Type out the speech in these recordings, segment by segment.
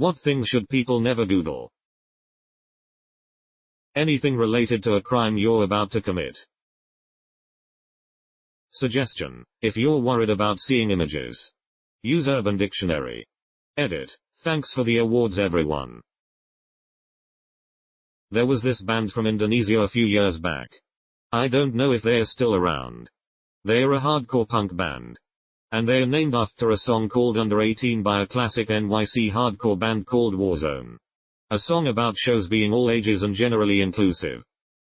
What things should people never Google? Anything related to a crime you're about to commit. Suggestion: if you're worried about seeing images, use Urban Dictionary. Edit: thanks for the awards everyone. There was this band from Indonesia a few years back. I don't know if they're still around. They're a hardcore punk band. And they're named after a song called Under 18 by a classic NYC hardcore band called Warzone. A song about shows being all ages and generally inclusive.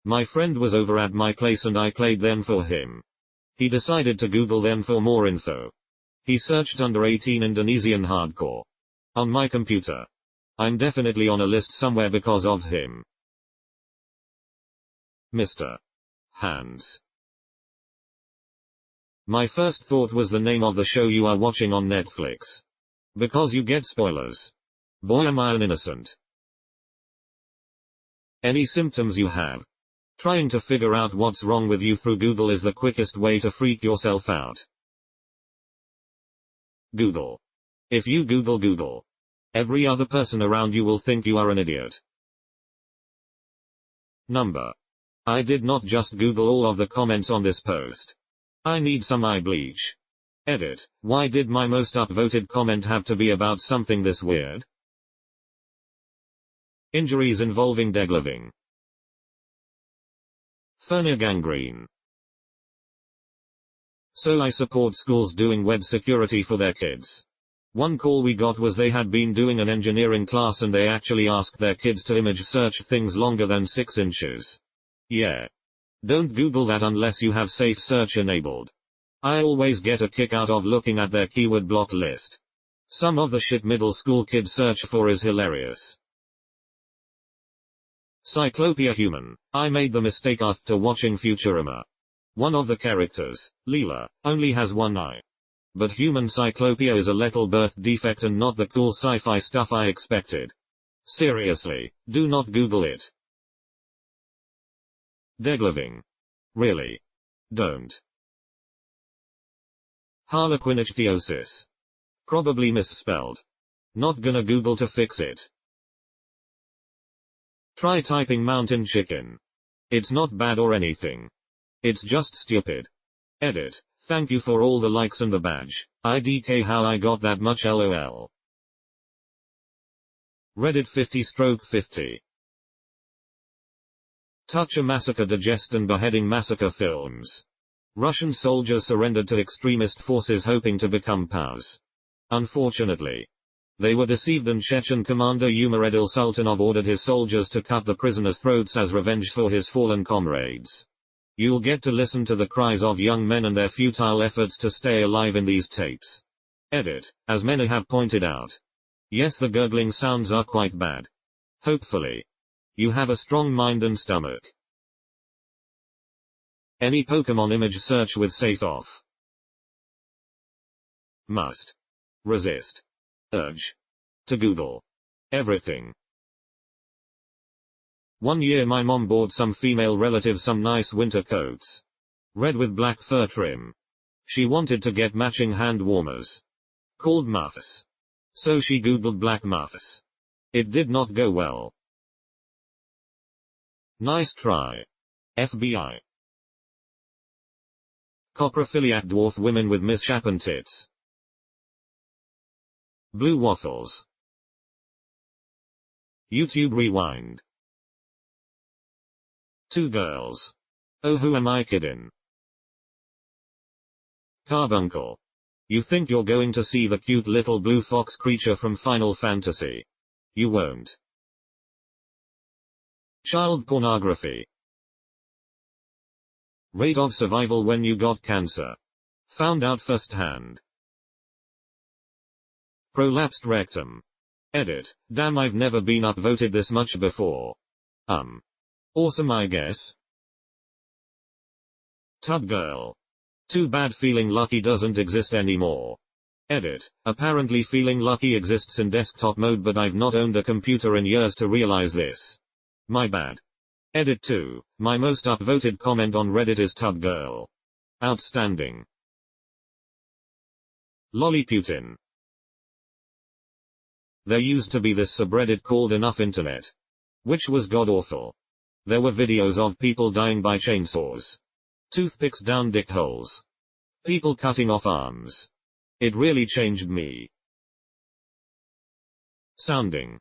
My friend was over at my place and I played them for him. He decided to Google them for more info. He searched Under 18 Indonesian hardcore. On my computer. I'm definitely on a list somewhere because of him. Mr. Hands. My first thought was the name of the show you are watching on Netflix. Because you get spoilers. Boy am I an innocent. Any symptoms you have? Trying to figure out what's wrong with you through Google is the quickest way to freak yourself out. Google. If you Google Google, every other person around you will think you are an idiot. Number. I did not just Google all of the comments on this post. I need some eye bleach. Edit: why did my most upvoted comment have to be about something this weird? Injuries involving degloving. Hernia gangrene. So I support schools doing web security for their kids. One call we got was they had been doing an engineering class and they actually asked their kids to image search things longer than 6 inches. Yeah. Don't Google that unless you have safe search enabled. I always get a kick out of looking at their keyword block list. Some of the shit middle school kids search for is hilarious. Cyclopea human. I made the mistake after watching Futurama. One of the characters, Leela, only has one eye. But human Cyclopea is a lethal birth defect and not the cool sci-fi stuff I expected. Seriously, do not Google it. Degloving. Really? Don't. Harlequinichthyosis. Probably misspelled. Not gonna Google to fix it. Try typing mountain chicken. It's not bad or anything. It's just stupid. Edit: thank you for all the likes and the badge. IDK how I got that much LOL. Reddit 50/50. Toucher massacre digest and beheading massacre films. Russian soldiers surrendered to extremist forces hoping to become POWs. Unfortunately, they were deceived and Chechen commander Umaredil Sultanov ordered his soldiers to cut the prisoners' throats as revenge for his fallen comrades. You'll get to listen to the cries of young men and their futile efforts to stay alive in these tapes. Edit: as many have pointed out. Yes, the gurgling sounds are quite bad. Hopefully, you have a strong mind and stomach. Any Pokemon image search with safe off. Must resist urge to Google everything. One year my mom bought some female relatives some nice winter coats. Red with black fur trim. She wanted to get matching hand warmers. Called muffs. So she Googled black muffs. It did not go well. Nice try. FBI. Coprophiliac dwarf women with misshapen tits. Blue waffles. YouTube rewind. 2 girls. Oh, who am I kidding? Carbuncle. You think you're going to see the cute little blue fox creature from Final Fantasy. You won't. Child pornography. Rate of survival when you got cancer. Found out firsthand. Prolapsed rectum. Edit: damn, I've never been upvoted this much before. Awesome, I guess. Tub girl. Too bad feeling lucky doesn't exist anymore. Edit: apparently feeling lucky exists in desktop mode, but I've not owned a computer in years to realize this. My bad. Edit 2. My most upvoted comment on Reddit is Tub girl. Outstanding. Lolliputin. There used to be this subreddit called Enough Internet, which was god awful. There were videos of people dying by chainsaws, toothpicks down dick holes, people cutting off arms. It really changed me. Sounding.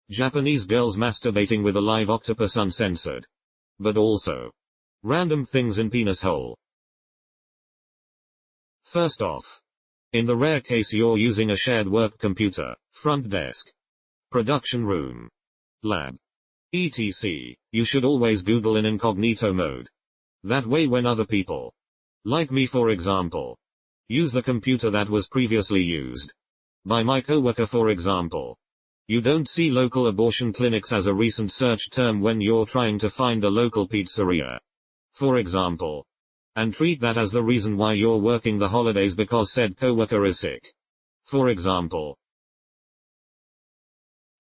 Japanese girls masturbating with a live octopus uncensored. But also random things in penis hole. First off, in the rare case you're using a shared work computer, front desk, production room, lab, etc., you should always Google in incognito mode. That way when other people, like me for example, use the computer that was previously used by my coworker for example, you don't see local abortion clinics as a recent search term when you're trying to find a local pizzeria, for example, and treat that as the reason why you're working the holidays because said coworker is sick. For example,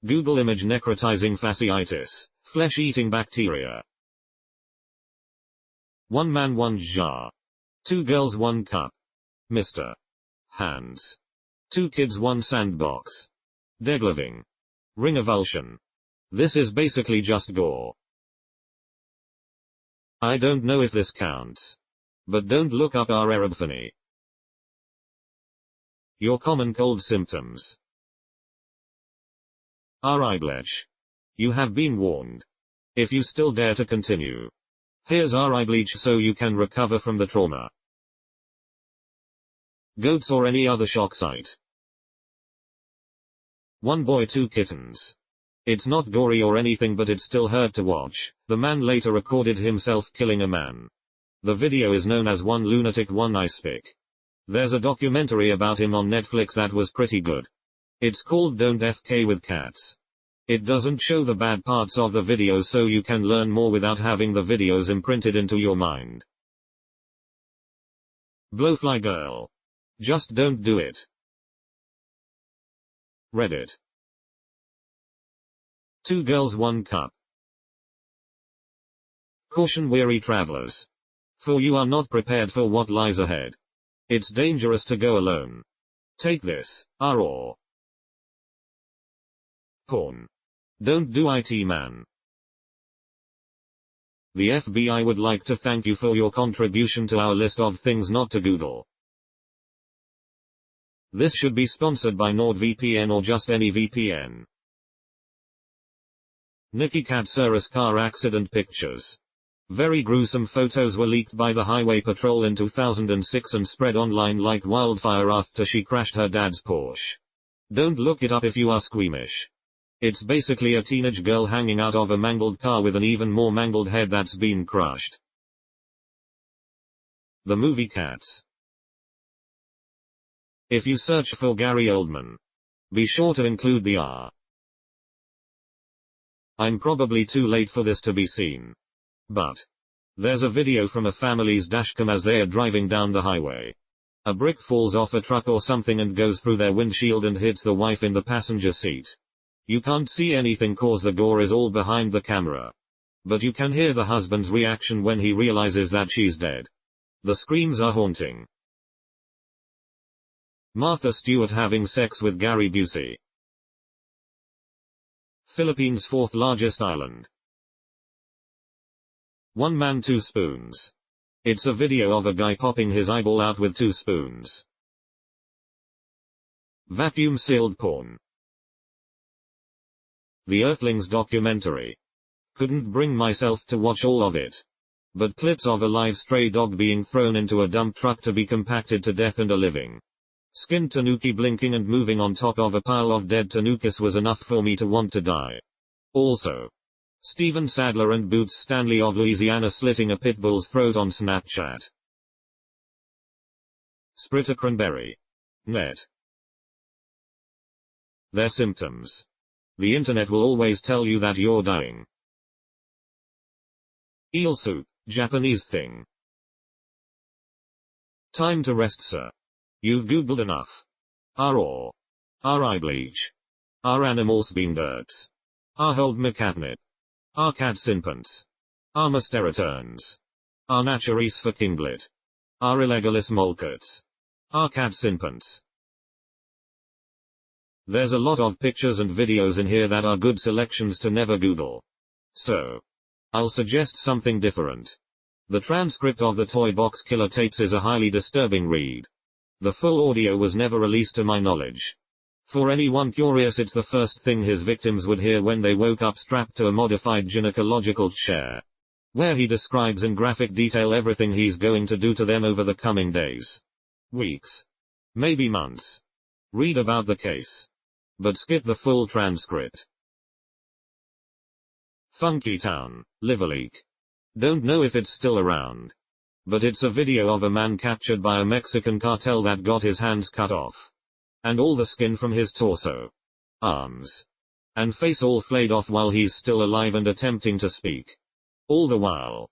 Google image necrotizing fasciitis, flesh-eating bacteria. 1 man 1 jar. 2 girls 1 cup. Mr. Hands. 2 kids 1 sandbox. Degloving. Ring avulsion. This is basically just gore. I don't know if this counts. But don't look up our Arabphony. Your common cold symptoms. Eye bleach. You have been warned. If you still dare to continue, here's eye bleach so you can recover from the trauma. Goats or any other shock site. 1 boy 2 kittens. It's not gory or anything but it still hurt to watch. The man later recorded himself killing a man. The video is known as 1 lunatic 1 ice pick. There's a documentary about him on Netflix that was pretty good. It's called Don't FK with Cats. It doesn't show the bad parts of the videos so you can learn more without having the videos imprinted into your mind. Blowfly girl. Just don't do it. Reddit. 2 girls 1 cup. Caution weary travelers. For you are not prepared for what lies ahead. It's dangerous to go alone. Take this, RR. Porn. Don't do it, man. The FBI would like to thank you for your contribution to our list of things not to Google. This should be sponsored by NordVPN or just any VPN. Nikki Katsouris car accident pictures. Very gruesome photos were leaked by the Highway Patrol in 2006 and spread online like wildfire after she crashed her dad's Porsche. Don't look it up if you are squeamish. It's basically a teenage girl hanging out of a mangled car with an even more mangled head that's been crushed. The movie Cats. If you search for Gary Oldman, be sure to include the R. I'm probably too late for this to be seen. But there's a video from a family's dashcam as they are driving down the highway. A brick falls off a truck or something and goes through their windshield and hits the wife in the passenger seat. You can't see anything cause the gore is all behind the camera. But you can hear the husband's reaction when he realizes that she's dead. The screams are haunting. Martha Stewart having sex with Gary Busey. Philippines' 4th largest island. 1 man 2 spoons. It's a video of a guy popping his eyeball out with 2 spoons. Vacuum sealed porn. The Earthlings documentary. Couldn't bring myself to watch all of it. But clips of a live stray dog being thrown into a dump truck to be compacted to death and a living skinned tanuki blinking and moving on top of a pile of dead tanukis was enough for me to want to die. Also, Steven Sadler and Boots Stanley of Louisiana slitting a pit bull's throat on Snapchat. Spritter cranberry. Net. Their symptoms. The internet will always tell you that you're dying. Eel soup, Japanese thing. Time to rest, sir. You've googled enough. RR. Eye bleach. Are animals being birds? Hold me catnip. Are cats infants? Are returns? Are naturis for kinglet? Are illegalis molkets? Are cats infants? There's a lot of pictures and videos in here that are good selections to never Google. So, I'll suggest something different. The transcript of the Toy Box Killer tapes is a highly disturbing read. The full audio was never released to my knowledge. For anyone curious, it's the first thing his victims would hear when they woke up strapped to a modified gynecological chair, where he describes in graphic detail everything he's going to do to them over the coming days, weeks, maybe months. Read about the case, but skip the full transcript. Funky Town, Liverleak. Don't know if it's still around, but it's a video of a man captured by a Mexican cartel that got his hands cut off, and all the skin from his torso, arms, and face all flayed off while he's still alive and attempting to speak. All the while,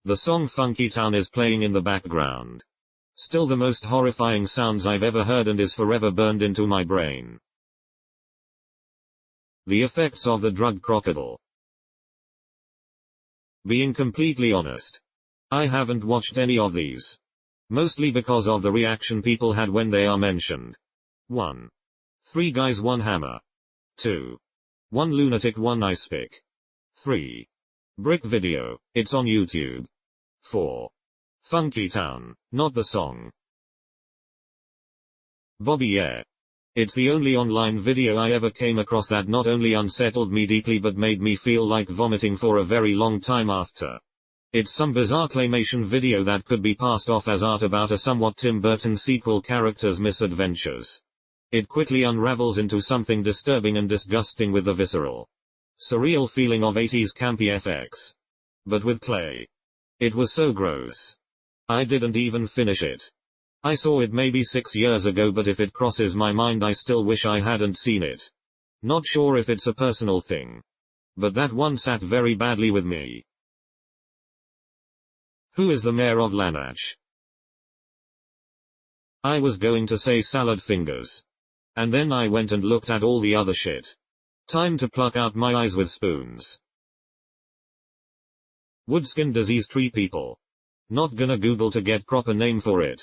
the song Funky Town is playing in the background. Still the most horrifying sounds I've ever heard and is forever burned into my brain. The effects of the drug crocodile. Being completely honest, I haven't watched any of these. Mostly because of the reaction people had when they are mentioned. 1. 3 guys 1 hammer. 2. 1 lunatic 1 ice pick. 3. Brick video, it's on YouTube. 4. Funky Town, not the song. Bobby, yeah. It's the only online video I ever came across that not only unsettled me deeply but made me feel like vomiting for a very long time after. It's some bizarre claymation video that could be passed off as art about a somewhat Tim Burton sequel character's misadventures. It quickly unravels into something disturbing and disgusting with the visceral, surreal feeling of 80s campy FX. But with clay. It was so gross. I didn't even finish it. I saw it maybe 6 years ago, but if it crosses my mind I still wish I hadn't seen it. Not sure if it's a personal thing, but that one sat very badly with me. Who is the mayor of Lanach? I was going to say salad fingers. And then I went and looked at all the other shit. Time to pluck out my eyes with spoons. Woodskin disease tree people. Not gonna Google to get proper name for it.